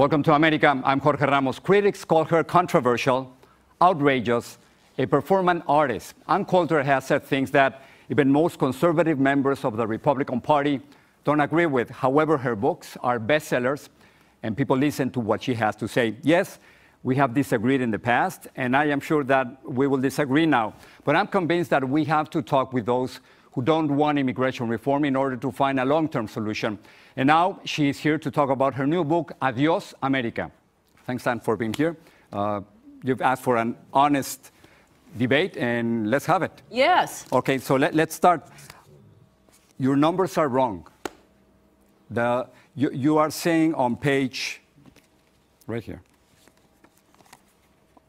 Welcome to America. I'm Jorge Ramos. Critics call her controversial, outrageous, a performance artist. And Coulter has said things that even most conservative members of the Republican Party don't agree with. However, her books are bestsellers, and people listen to what she has to say. Yes, we have disagreed in the past, and I am sure that we will disagree now. But I'm convinced that we have to talk with those who don't want immigration reform in order to find a long-term solution. And now she is here to talk about her new book, Adiós, America. Thanks, Stan, for being here. You've asked for an honest debate, and let's have it. Yes. Okay, so let's start. Your numbers are wrong. You are saying on page, right here,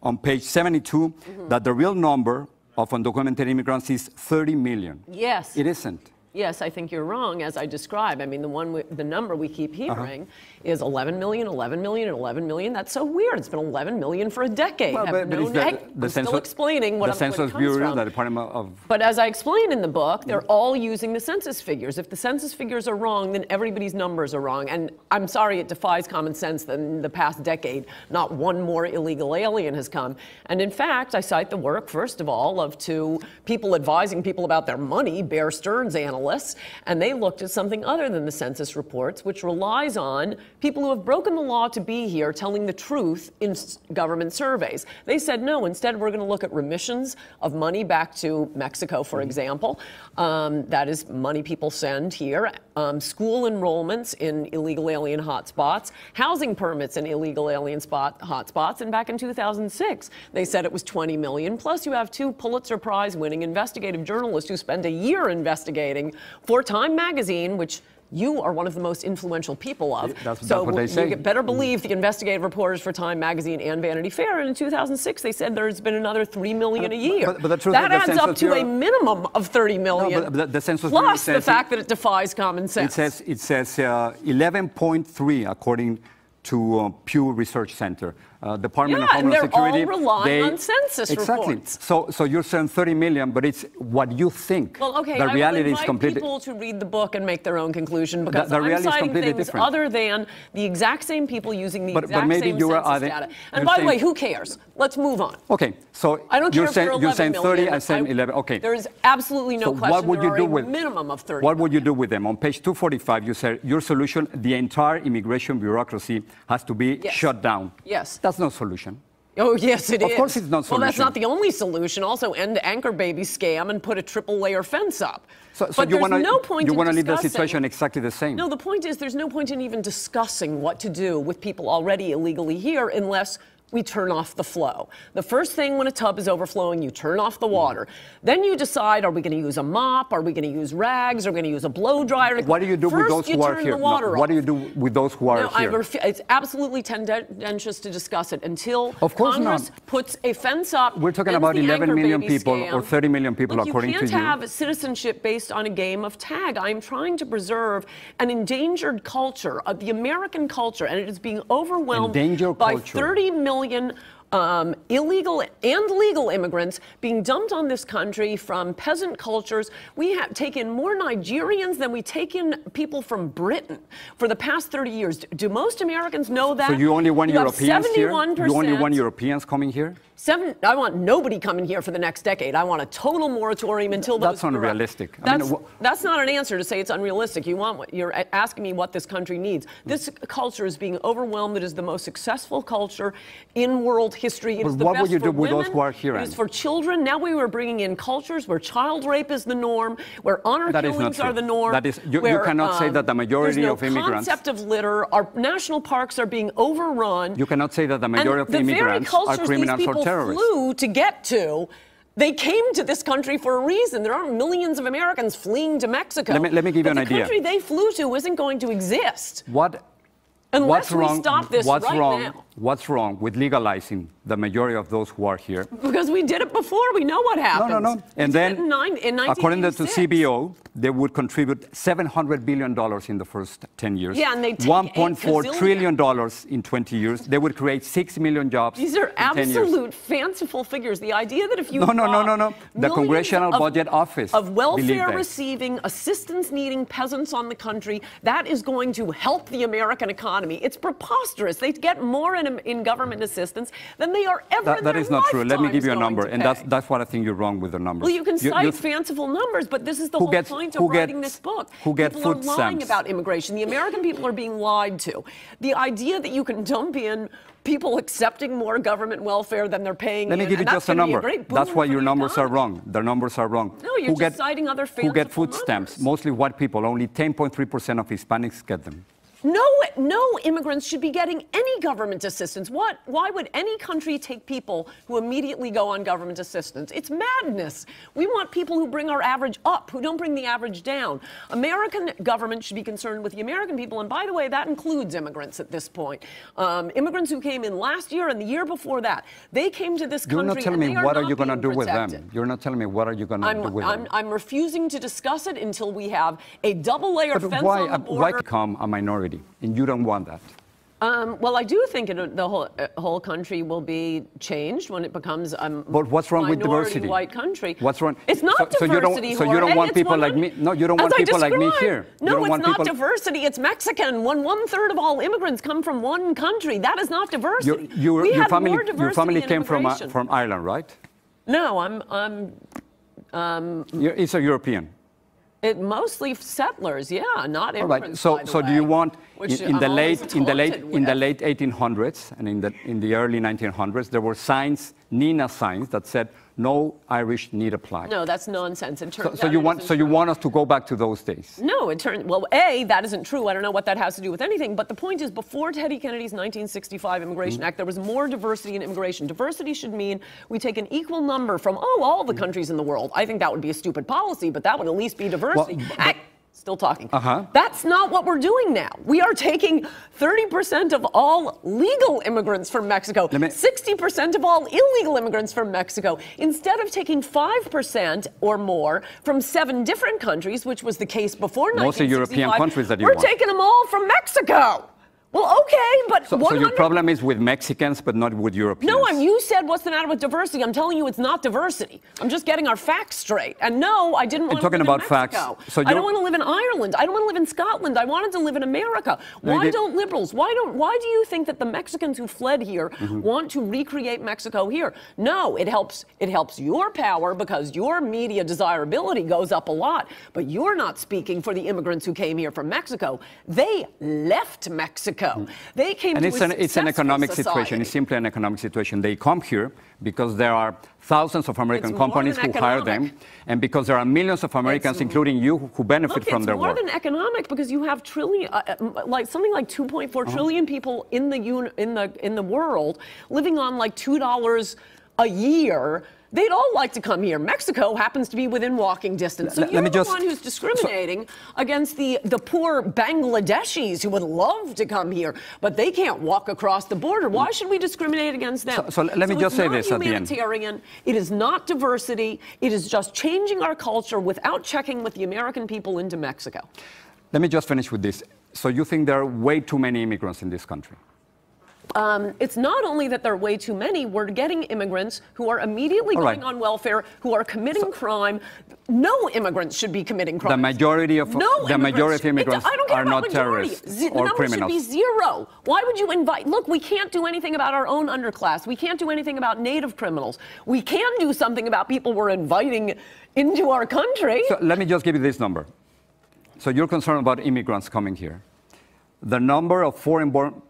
on page 72, that the real number of undocumented immigrants is 30 million. Yes. It isn't. Yes, I think you're wrong, as I described. I mean, the number we keep hearing is 11 million, 11 million, and 11 million. That's so weird. It's been 11 million for a decade. Well, but I'm still explaining what the Census Bureau, the Department of... But as I explained in the book, they're all using the census figures. If the census figures are wrong, then everybody's numbers are wrong. And I'm sorry, it defies common sense that in the past decade, not one more illegal alien has come. And in fact, I cite the work, first of all, of two people advising people about their money, Bear Stearns analysts, and they looked at something other than the census reports, which relies on people who have broken the law to be here telling the truth in government surveys. They said, no, instead we're going to look at remissions of money back to Mexico, for example. That is money people send here. School enrollments in illegal alien hotspots, housing permits in illegal alien hotspots, and back in 2006, they said it was 20 million. Plus, you have two Pulitzer Prize-winning investigative journalists who spend a year investigating for Time magazine, which you are one of the most influential people of. That's what they say. You better believe the investigative reporters for Time magazine and Vanity Fair. And in 2006, they said there's been another 3 million a year. But the truth that adds up to a minimum of 30 million. No, but the Census plus the fact that it defies common sense. It says 11.3 according to Pew Research Center. Department of Homeland Security. And they're all relying on census reports. So you're saying 30 million, but it's what you think. Well, okay, the reality I is completely... people to read the book and make their own conclusion, because the I'm citing things different. other than the exact same people using the exact maybe same you census data. And by the way, who cares? Let's move on. Okay, so I don't care if you're saying 30, million, I'm saying 11. Okay. There is absolutely no question what would there you do are with, a minimum of 30. What would you do with them? On page 245, you said your solution, the entire immigration bureaucracy has to be shut down. Yes. That's no solution. Oh, yes, it is. Of course it's not a solution. Well, that's not the only solution. Also, end the anchor baby scam and put a triple-layer fence up. So but you want to leave the situation exactly the same? No, the point is there's no point in even discussing what to do with people already illegally here unless we turn off the flow. The first thing when a tub is overflowing, you turn off the water. Then you decide, are we going to use a mop? Are we going to use rags? Are we going to use a blow dryer? What do you do with those who are here? What do you do with those who are here? It's absolutely tendentious to discuss it until Congress puts a fence up. We're talking about 11 million people or 30 million people, according to you. You can't have citizenship based on a game of tag. I'm trying to preserve an endangered culture, of the American culture, and it is being overwhelmed by 30 million illegal and legal immigrants being dumped on this country from peasant cultures. We have taken more Nigerians than we take in people from Britain for the past 30 years. Do most Americans know that? So you only want Europeans here? You 71%. only want Europeans coming here? I want nobody coming here for the next decade. I want a total moratorium until those... That's unrealistic. That's not an answer to say it's unrealistic. You're asking me what this country needs. This culture is being overwhelmed. It is the most successful culture in world history. It is the best for women. What would you do with those who are here? It is for children. Now we were bringing in cultures where child rape is the norm, where honor killings are the norm. That is, you cannot say that the majority of immigrants... There's no concept of litter. Our national parks are being overrun. You cannot say that the majority of immigrants are criminals or terrorists. Flew to get to. They came to this country for a reason. There aren't millions of Americans fleeing to Mexico. Let me give you an idea. The country they flew to isn't going to exist. Unless we stop this right now. What's wrong with legalizing the majority of those who are here? Because we did it before. We know what happens. No. And then, according to CBO, they would contribute $700 billion in the first 10 years. Yeah, and they take $1.4 trillion in 20 years. They would create 6 million jobs. These are absolute fanciful figures. The idea that if you No. The Congressional Budget Office of welfare-receiving, assistance-needing peasants on the country, that is going to help the American economy. It's preposterous. They get more in government assistance than they are ever in That their is not true. Let me give you a lifetimes number, going and to pay. that's what I think you're wrong with the numbers. Well, you can cite fanciful numbers, but this is the whole point of writing this book. People are lying about immigration. The American people are being lied to. The idea that you can dump in people accepting more government welfare than they're paying. Let me give you just a number. That's why your numbers are wrong. The numbers are wrong. No, you're just citing other fanciful Who get food numbers. stamps? Mostly white people. Only 10.3% of Hispanics get them. No immigrants should be getting any government assistance. Why would any country take people who immediately go on government assistance? It's madness. We want people who bring our average up, who don't bring the average down. American government should be concerned with the American people, and by the way, that includes immigrants at this point. Immigrants who came in last year and the year before that, they came to this country. You're not telling me what are you going to do with them. You're not telling me what are you going to do with them. I'm refusing to discuss it until we have a double-layer fence on the border. Why become a minority? And you don't want that. Well, I do think the whole country will be changed when it becomes a but what's wrong with diversity? White country. What's wrong? It's not diversity. So you don't want people like me? No, you don't want people like me here. No, it's not diversity. It's Mexican. One-third of all immigrants come from one country. That is not diversity. Your family came from Ireland, right? No, It's a European. Mostly settlers, yeah, not immigrants. All right. So do you want in the late 1800s and in the early 1900s there were signs, Nina signs that said no Irish need apply. No, that's nonsense. So you want us to go back to those days? No, that isn't true. I don't know what that has to do with anything. But the point is, before Teddy Kennedy's 1965 Immigration Act, there was more diversity in immigration. Diversity should mean we take an equal number from all the countries in the world. I think that would be a stupid policy, but that would at least be diversity. Still talking. That's not what we're doing now. We are taking 30% of all legal immigrants from Mexico, 60% of all illegal immigrants from Mexico. Instead of taking 5% or more from 7 different countries, which was the case before 1965, mostly European countries that we're taking them all from Mexico. Well, okay, but so your problem is with Mexicans, but not with Europeans. No, you said what's the matter with diversity. I'm telling you it's not diversity. I'm just getting our facts straight. And no, I didn't want to live in Mexico. So I don't want to live in Ireland. I don't want to live in Scotland. I wanted to live in America. Why don't liberals? Why do you think that the Mexicans who fled here want to recreate Mexico here? No, it helps your power because your media desirability goes up a lot. But you're not speaking for the immigrants who came here from Mexico. They left Mexico. They came to it's an economic situation. It's simply an economic situation. They come here because there are thousands of American companies who hire them, and because there are millions of Americans, including you, who benefit from their work. It's more than economic because you have something like 2.4 trillion people in the world living on like $2 a year. They'd all like to come here. Mexico happens to be within walking distance. So you're the one who's discriminating against the poor Bangladeshis who would love to come here, but they can't walk across the border. Why should we discriminate against them? So let me just say this at the end. It's not humanitarian. It is not diversity. It is just changing our culture without checking with the American people into Mexico. Let me just finish with this. So you think there are way too many immigrants in this country? It's not only that there are way too many, we're getting immigrants who are immediately going on welfare, who are committing crime. No immigrants should be committing crime. The majority of immigrants are not terrorists or criminals. The number should be 0. Why would you invite? Look, we can't do anything about our own underclass. We can't do anything about native criminals. We can do something about people we're inviting into our country. So let me just give you this number. So you're concerned about immigrants coming here. The number of foreign-born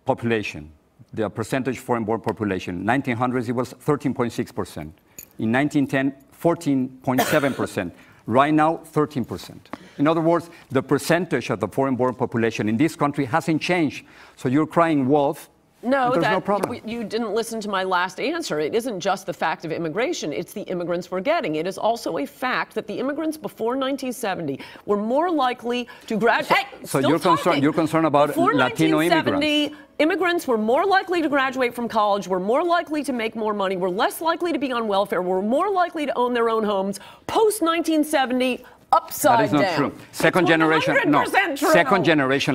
population, the percentage foreign-born population, 1900s it was 13.6%. In 1910, 14.7%. Right now, 13%. In other words, the percentage of the foreign-born population in this country hasn't changed. So you're crying wolf. No, there's no problem. You didn't listen to my last answer. It isn't just the fact of immigration, it's the immigrants we're getting. It is also a fact that the immigrants before 1970 were more likely to graduate. So you're concerned about before Latino immigrants. Immigrants were more likely to graduate from college, were more likely to make more money, were less likely to be on welfare, were more likely to own their own homes. Post 1970, upside down. That is not true. Second generation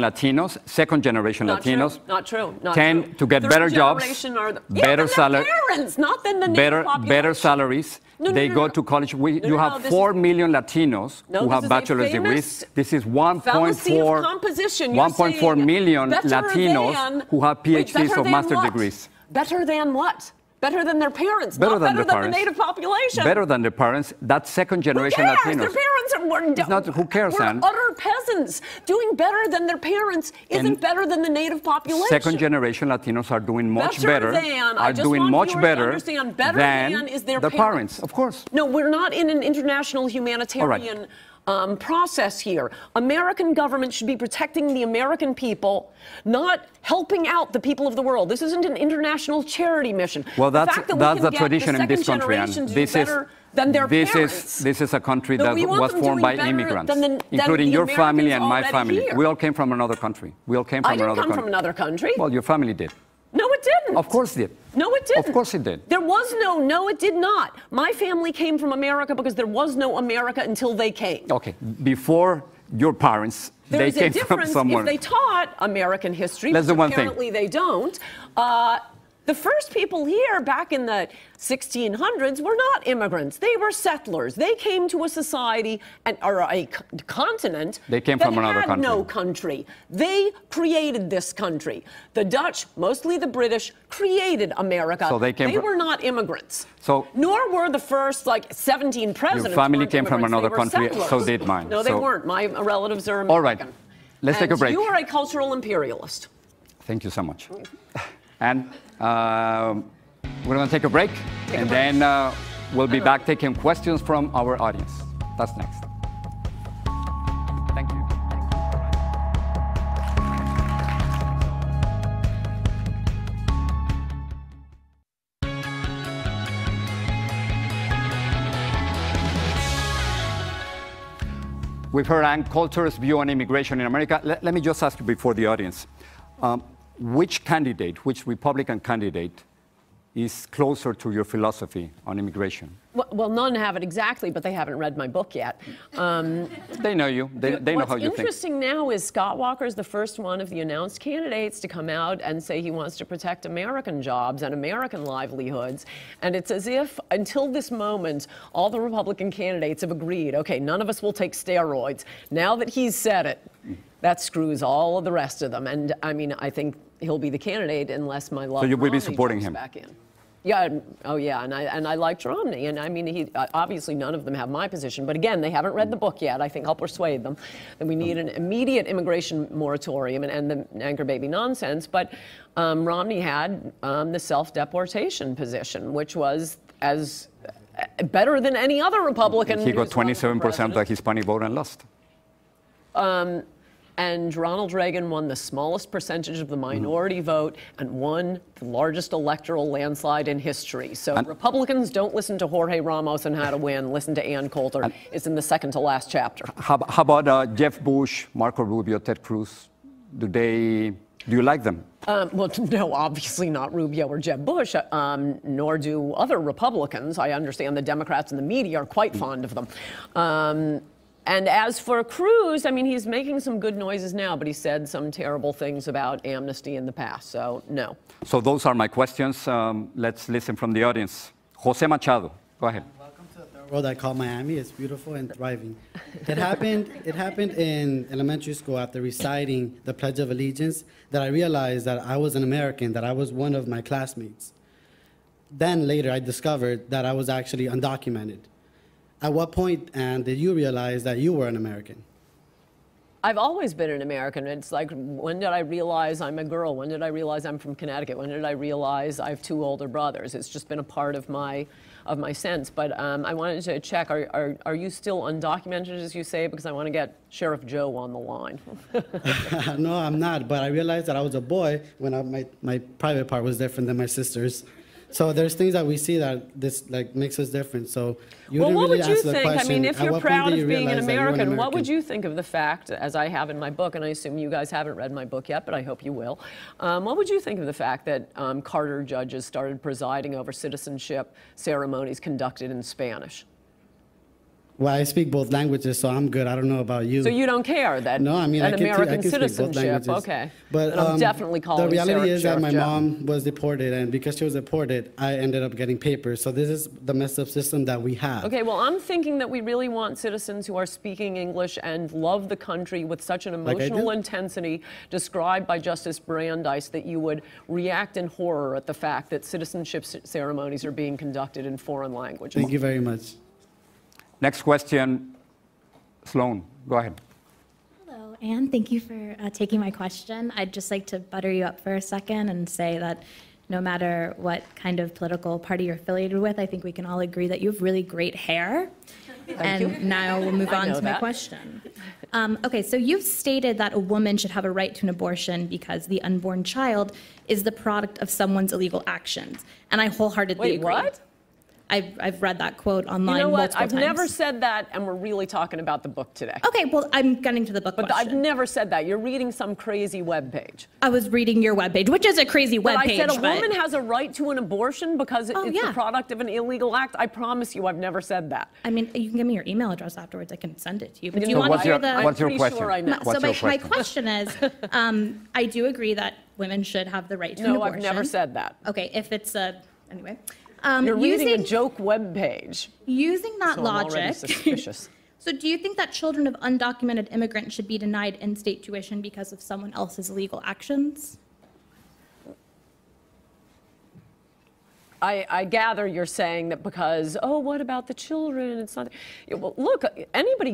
Latinos, Not true. tend to get better jobs, better salaries, not than the native population. Better salaries. They go to college. You have 4 million Latinos who have bachelor's degrees. This is 1.4 million Latinos who have PhDs or master's degrees. Better than what? Better than their parents, better not than better than the native population. Better than their parents. That's second generation Latinos. Latinos. Their parents are who cares, we're Ann? utter peasants. Doing better than their parents isn't better than the native population. Second generation Latinos are doing much better. Are doing much better than their parents. Of course. No, we're not in an international humanitarian process here. American government should be protecting the American people, not helping out the people of the world. This isn't an international charity mission. Well, that's the tradition in this country, and this is a country that was formed by immigrants, including your family and my family. We all came from another country. I didn't come from another country. Well, your family did. No, it didn't. Of course it did. No, it didn't. Of course it did. There was no, it did not. My family came from America because there was no America until they came. Okay, before your parents, they came from somewhere. If they taught American history, Let's do one apparently they don't. The first people here back in the 1600s were not immigrants. They were settlers. They came to a society or a continent that had no country. They created this country. The Dutch, mostly the British, created America. So they were not immigrants. So nor were the first 17 presidents. Your family came from another country, settlers. So did mine. No, they weren't. My relatives are American. All right, let's take a break. You are a cultural imperialist. Thank you so much. And we're going to take a break, then we'll be back taking questions from our audience. That's next. Thank you. We've heard Ann Coulter's view on immigration in America. Let me just ask you before the audience. Which Republican candidate is closer to your philosophy on immigration? Well, none have it exactly, but they haven't read my book yet. They know you. They know how you think. What's interesting now is Scott Walker is the first one of the announced candidates to come out and say he wants to protect American jobs and American livelihoods. And it's as if, until this moment, all the Republican candidates have agreed, okay, none of us will take steroids. Now that he's said it, that screws all of the rest of them. And I mean, I think he'll be the candidate unless my love. So you will be supporting him back in. Yeah. Oh, yeah. And I liked Romney. And I mean, obviously none of them have my position. But again, they haven't read the book yet. I think I'll persuade them that we need an immediate immigration moratorium and the anchor baby nonsense. But Romney had the self-deportation position, which was as better than any other Republican. He got 27% of the Hispanic vote and lost. And Ronald Reagan won the smallest percentage of the minority vote and won the largest electoral landslide in history. So Republicans don't listen to Jorge Ramos on how to win. Listen to Ann Coulter. It's in the second to last chapter. How about Jeff Bush, Marco Rubio, Ted Cruz? Do you like them? Well, no, obviously not Rubio or Jeb Bush, nor do other Republicans. I understand the Democrats and the media are quite fond of them. And as for Cruz, I mean, he's making some good noises now, but he said some terrible things about amnesty in the past, so no. So those are my questions. Let's listen from the audience. Jose Machado, go ahead. Welcome to the third world I call Miami. It's beautiful and thriving. It happened in elementary school after reciting the Pledge of Allegiance that I realized that I was an American, that I was one of my classmates. Then later I discovered that I was actually undocumented. At what point, Ann, did you realize that you were an American? I've always been an American. It's like, when did I realize I'm a girl? When did I realize I'm from Connecticut? When did I realize I have 2 older brothers? It's just been a part of my sense. But I wanted to check, are you still undocumented, as you say? Because I want to get Sheriff Joe on the line. No, I'm not. But I realized that I was a boy when my private part was different than my sister's. So there's things that we see that this like makes us different. So you didn't really answer the question. I mean, if you're proud of being an American, what would you? you think of the fact, as I have in my book, and I assume you guys haven't read my book yet, but I hope you will. What would you think of the fact that Carter judges started presiding over citizenship ceremonies conducted in Spanish? Well, I speak both languages, so I'm good. I don't know about you. So you don't care that no, I mean, an I can American speak both citizenship? languages. Okay. But I'm definitely calling the reality is that my Sheriff Joe. mom was deported, and because she was deported, I ended up getting papers. So this is the messed up system that we have. Okay, well, I'm thinking that we really want citizens who are speaking English and love the country with such an emotional intensity described by Justice Brandeis that you would react in horror at the fact that citizenship ceremonies are being conducted in foreign languages. Thank you very much. Next question, Sloan, go ahead. Hello, Anne. Thank you for taking my question. I'd just like to butter you up for a second and say that no matter what kind of political party you're affiliated with, I think we can all agree that you have really great hair. Thank you. Now we'll move on to my question. Okay, so you've stated that a woman should have a right to an abortion because the unborn child is the product of someone's illegal actions. And I wholeheartedly agree. Wait, what? I've read that quote online You know what? multiple I've times. never said that, and we're really talking about the book today. Okay, well, I'm getting to the book But question. I've never said that. You're reading some crazy webpage. I was reading your webpage, which is a crazy But webpage. I said a woman has a right to an abortion because it's the product of an illegal act. I promise you, I've never said that. I mean, you can give me your email address afterwards. I can send it to you. But do you So want to hear the... what's your I'm pretty question? sure I know. So What's my your question? question is, I do agree that women should have the right to an No, abortion. I've never said that. Okay, if it's a... Anyway. You're reading a joke webpage. Using that So I'm already logic... suspicious. So do you think that children of undocumented immigrants should be denied in-state tuition because of someone else's illegal actions? I gather you're saying that because, oh, what about the children? It's not. Well, look, anybody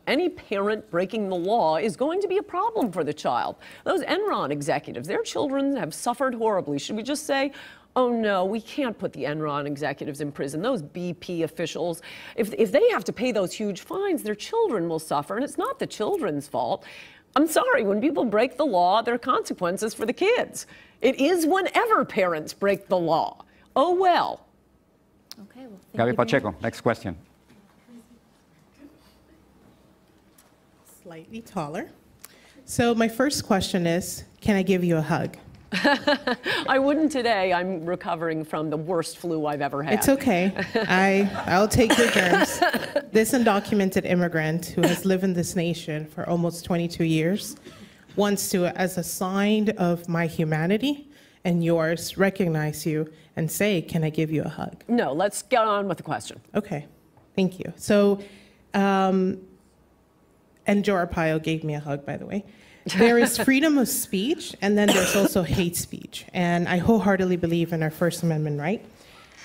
any parent breaking the law is going to be a problem for the child. Those Enron executives, their children have suffered horribly. Should we just say, oh no, we can't put the Enron executives in prison. Those BP officials, if they have to pay those huge fines, their children will suffer, and it's not the children's fault. I'm sorry, when people break the law, there are consequences for the kids. It is whenever parents break the law. Oh well. Okay, well, Gaby Pacheco, next question. Slightly taller. So my first question is, can I give you a hug? I wouldn't today. I'm recovering from the worst flu I've ever had. It's okay. I'll take your germs. This undocumented immigrant who has lived in this nation for almost 22 years wants to, as a sign of my humanity and yours, recognize you and say, can I give you a hug? No, let's get on with the question. Okay, thank you. So, and Joe Arpaio gave me a hug, by the way. There is freedom of speech, and then there's also hate speech. And I wholeheartedly believe in our First Amendment right.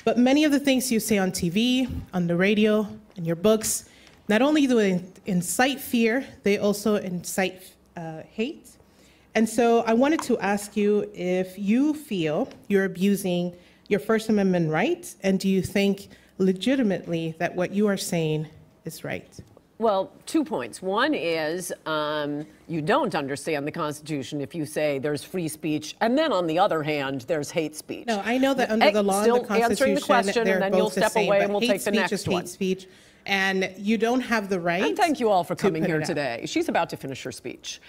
But many of the things you say on TV, on the radio, in your books, not only do they incite fear, they also incite hate. And so I wanted to ask you if you feel you're abusing your First Amendment rights, and do you think legitimately that what you are saying is right? Well, 2 points. One is you don't understand the Constitution if you say there's free speech, and then on the other hand, there's hate speech. No, I know that under the law and the Constitution, still answering the question, and then you'll step away and we'll take the next one. Hate speech, and you don't have the right. And thank you all for coming here today. She's about to finish her speech.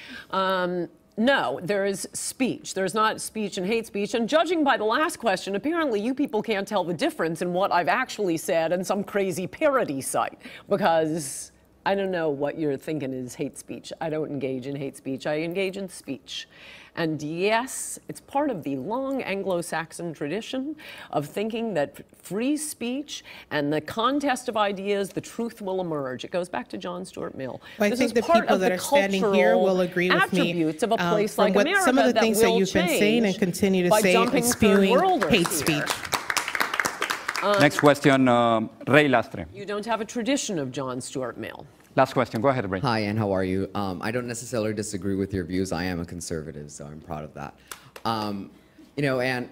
No, there is speech. There's not speech and hate speech. And judging by the last question, apparently you people can't tell the difference in what I've actually said and some crazy parody site, because I don't know what you're thinking is hate speech. I don't engage in hate speech. I engage in speech. And yes, it's part of the long Anglo-Saxon tradition of thinking that free speech and the contest of ideas, the truth will emerge. It goes back to John Stuart Mill. Well, I think the people that are standing here will agree with me. Attributes of a place like America some of the things that will you've been saying and continue to say and spewing hate speech. Next question, Ray Lastre. You don't have a tradition of John Stuart Mill. Last question. Go ahead, Ray. Hi, Ann. How are you? I don't necessarily disagree with your views. I am a conservative, so I'm proud of that. You know, Ann,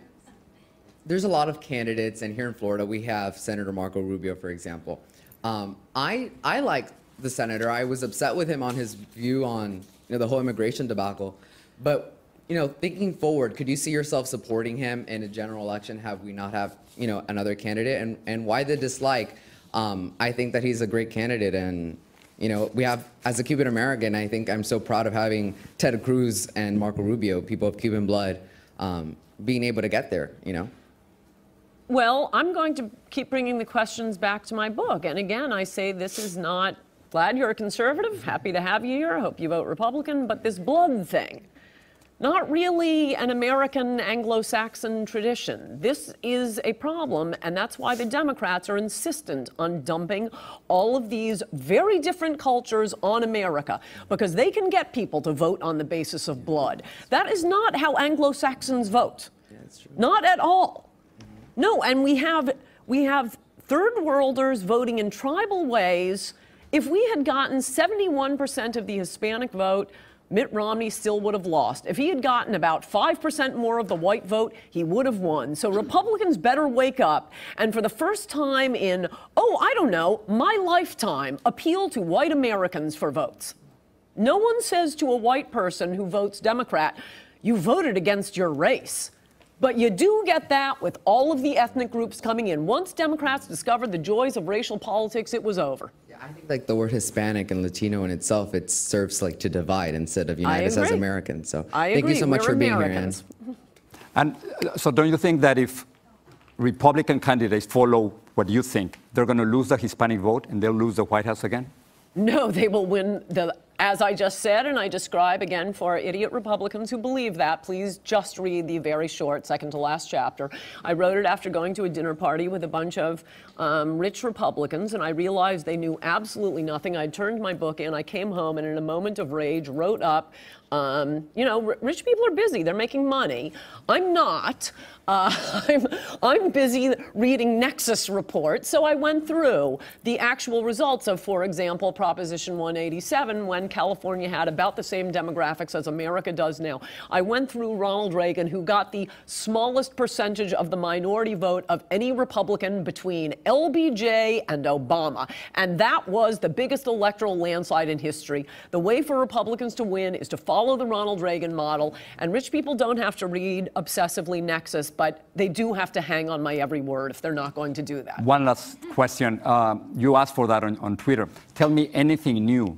there's a lot of candidates, and here in Florida, we have Senator Marco Rubio, for example. I like the senator. I was upset with him on his view on the whole immigration debacle. But thinking forward, could you see yourself supporting him in a general election? Have we not have another candidate? And why the dislike? I think that he's a great candidate, and we have, as a Cuban American, I think I'm so proud of having Ted Cruz and Marco Rubio, people of Cuban blood, being able to get there. Well, I'm going to keep bringing the questions back to my book. And again, I say this is not, glad you're a conservative, happy to have you here, hope you vote Republican, but this blood thing, not really an American Anglo-Saxon tradition. This is a problem, and that's why the Democrats are insistent on dumping all of these very different cultures on America, because they can get people to vote on the basis of blood. That is not how Anglo-Saxons vote. Yeah, that's true. Not at all. No, and we have third worlders voting in tribal ways. If we had gotten 71% of the Hispanic vote, Mitt Romney still would have lost. If he had gotten about 5% more of the white vote, he would have won. So Republicans better wake up and for the first time in, I don't know, my lifetime, appeal to white Americans for votes. No one says to a white person who votes Democrat, you voted against your race. But you do get that with all of the ethnic groups coming in. Once Democrats discovered the joys of racial politics, it was over. Yeah, I think like the word Hispanic and Latino in itself, it serves like to divide instead of unite us as Americans. So thank you so much for being here, Ann. And so don't you think that if Republican candidates follow what you think, they're going to lose the Hispanic vote and they'll lose the White House again? No, they will win as I just said, and I describe again for idiot Republicans who believe that, please just read the very short second to last chapter. I wrote it after going to a dinner party with a bunch of rich Republicans, and I realized they knew absolutely nothing. I turned my book in, I came home, and in a moment of rage wrote up, rich people are busy, they're making money. I'm not. I'm busy reading Nexus reports, so I went through the actual results of, for example, Proposition 187, when California had about the same demographics as America does now. I went through Ronald Reagan, who got the smallest percentage of the minority vote of any Republican between LBJ and Obama, and that was the biggest electoral landslide in history. The way for Republicans to win is to follow the Ronald Reagan model, and rich people don't have to read obsessively Nexus, but they do have to hang on my every word if they're not going to do that. One last question. You asked for that on Twitter. Tell me anything new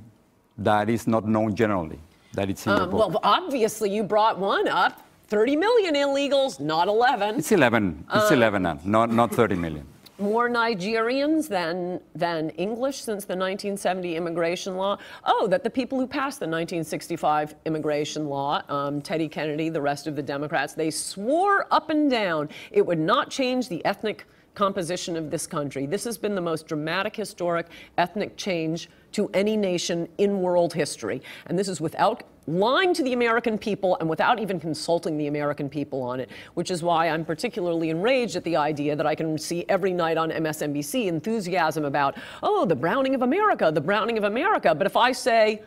that is not known generally, that it's in your book. Well, obviously you brought one up. 30 million illegals, not 11. It's 11. It's 11 now, not 30 million. More Nigerians than English since the 1970 immigration law. Oh, that the people who passed the 1965 immigration law, Teddy Kennedy, the rest of the Democrats, they swore up and down it would not change the ethnic composition of this country. This has been the most dramatic, historic ethnic change to any nation in world history. And this is without lying to the American people and without even consulting the American people on it, which is why I'm particularly enraged at the idea that I can see every night on MSNBC enthusiasm about, oh, the browning of America, the browning of America. But if I say,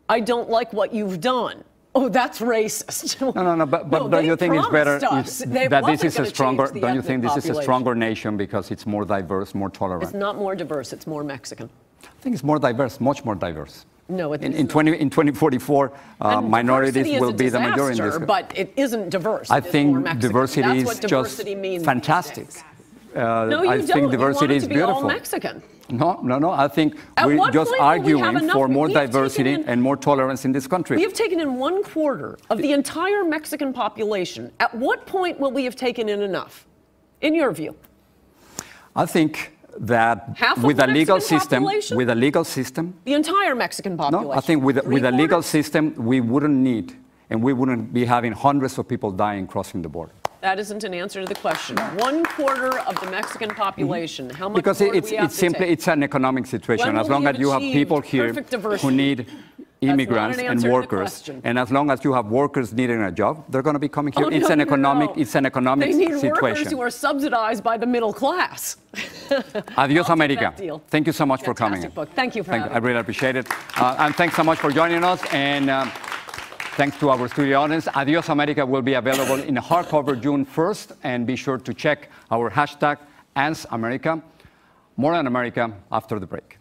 I don't like what you've done, oh, that's racist. No, but don't you think it's better that this is a stronger, don't you think this is a stronger nation because it's more diverse, more tolerant? It's not more diverse, it's more Mexican. I think it's more diverse, much more diverse. No, it in 2044, minorities will be the majority in this. But it isn't diverse. I think diversity is just fantastic. No, you I don't. think diversity is be beautiful. All Mexican. No. I think we're just arguing for more diversity and more tolerance in this country. We have taken in 1/4 of the entire Mexican population. At what point will we have taken in enough, in your view? I think that with a legal system, the entire Mexican population. No, I think with a legal system, we wouldn't need, and we wouldn't be having hundreds of people dying crossing the border. That isn't an answer to the question. 1/4 of the Mexican population. How much because more it's simply it's an economic situation. As long as you have people here who need immigrants and workers, and as long as you have workers needing a job, they're going to be coming here. It's an economic They need situation. workers who are subsidized by the middle class. Adios, I'll take America. that deal. Thank you so much for coming. Fantastic book. Thank you for having I really appreciate it. And thanks so much for joining us. And thanks to our studio audience. Adios, America will be available in hardcover June 1st. And be sure to check our hashtag #AnsAmerica. More on America after the break.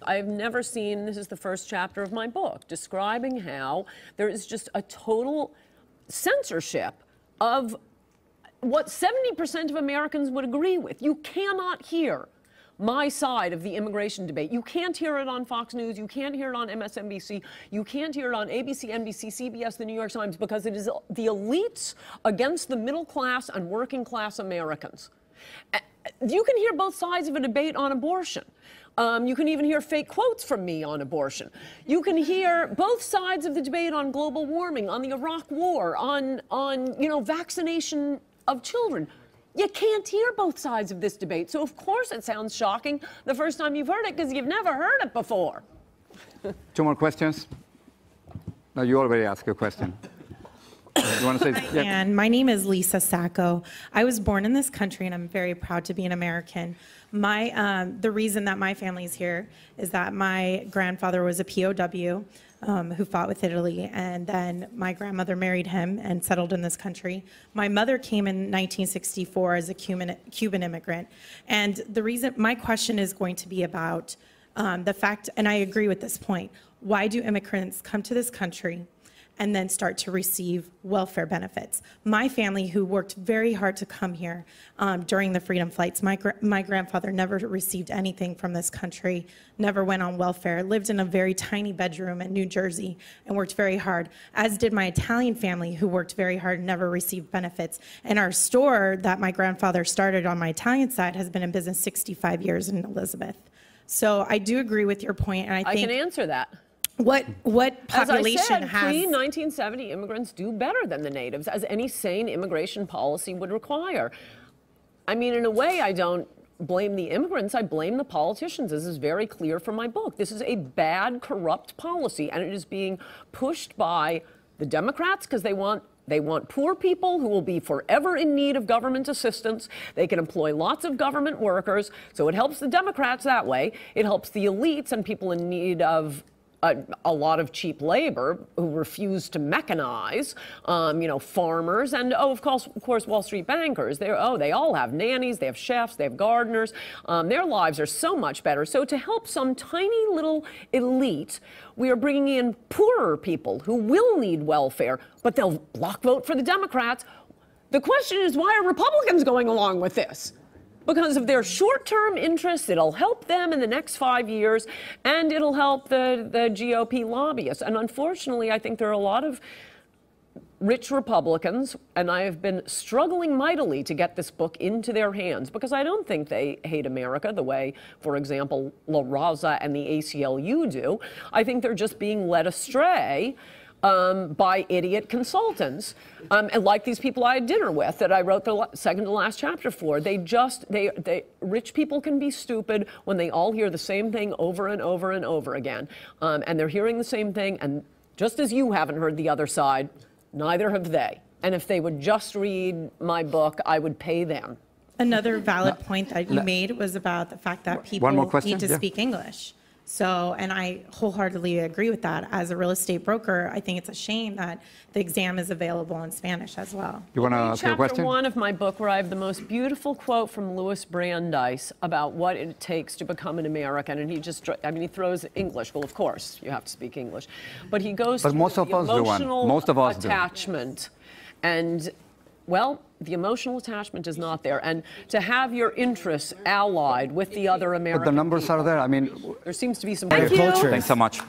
I've never seen, this is the first chapter of my book, describing how there is just a total censorship of what 70% of Americans would agree with. You cannot hear my side of the immigration debate. You can't hear it on Fox News. You can't hear it on MSNBC. You can't hear it on ABC, NBC, CBS, the New York Times, because it is the elites against the middle class and working class Americans. You can hear both sides of a debate on abortion. You can even hear fake quotes from me on abortion. You can hear both sides of the debate on global warming, on the Iraq War, on vaccination of children. You can't hear both sides of this debate. So of course it sounds shocking the first time you've heard it, because you've never heard it before. 2 more questions? No, you already asked a question. You want to say? Yeah. And my name is Lisa Sacco. I was born in this country, and I'm very proud to be an American. The reason that my family is here is that my grandfather was a POW who fought with Italy, and then my grandmother married him and settled in this country. My mother came in 1964 as a Cuban immigrant, and the reason my question is going to be about the fact, and I agree with this point, why do immigrants come to this country and then start to receive welfare benefits? My family, who worked very hard to come here during the freedom flights, my grandfather never received anything from this country, never went on welfare, lived in a very tiny bedroom in New Jersey and worked very hard, as did my Italian family, who worked very hard and never received benefits. And our store that my grandfather started on my Italian side has been in business 65 years in Elizabeth. So I do agree with your point, and I think— I can answer that. What population as I said, has— pre-1970 immigrants do better than the natives, as any sane immigration policy would require. I mean, in a way, I don't blame the immigrants, I blame the politicians. This is very clear from my book. This is a bad, corrupt policy, and it is being pushed by the Democrats because they want poor people who will be forever in need of government assistance. They can employ lots of government workers, so it helps the Democrats that way. It helps the elites and people in need of a lot of cheap labor who refuse to mechanize, farmers, and of course, Wall Street bankers. They all have nannies, they have chefs, they have gardeners. Their lives are so much better. So to help some tiny little elite, we are bringing in poorer people who will need welfare, but they'll block vote for the Democrats. The question is, why are Republicans going along with this? Because of their short-term interests. It'll help them in the next 5 years, and it'll help the GOP lobbyists. And unfortunately, I think there are a lot of rich Republicans, and I have been struggling mightily to get this book into their hands, because I don't think they hate America the way, for example, La Raza and the ACLU do. I think they're just being led astray by idiot consultants, and like these people I had dinner with that I wrote the second to last chapter for. Rich people can be stupid when they all hear the same thing over and over and over again, and they're hearing the same thing, and just as you haven't heard the other side, neither have they. And if they would just read my book, I would pay them. Another valid point that you made was about the fact that people need to speak English. So, and I wholeheartedly agree with that. As a real estate broker, I think it's a shame that the exam is available in Spanish as well. You want to ask a question? Chapter 1 of my book, where I have the most beautiful quote from Louis Brandeis about what it takes to become an American, and he throws English. Well, of course, you have to speak English, but he goes to the emotional attachment, and well, the emotional attachment is not there. And to have your interests allied with the other American But the numbers people, are there. I mean, there seems to be some Thank you. Thanks so much.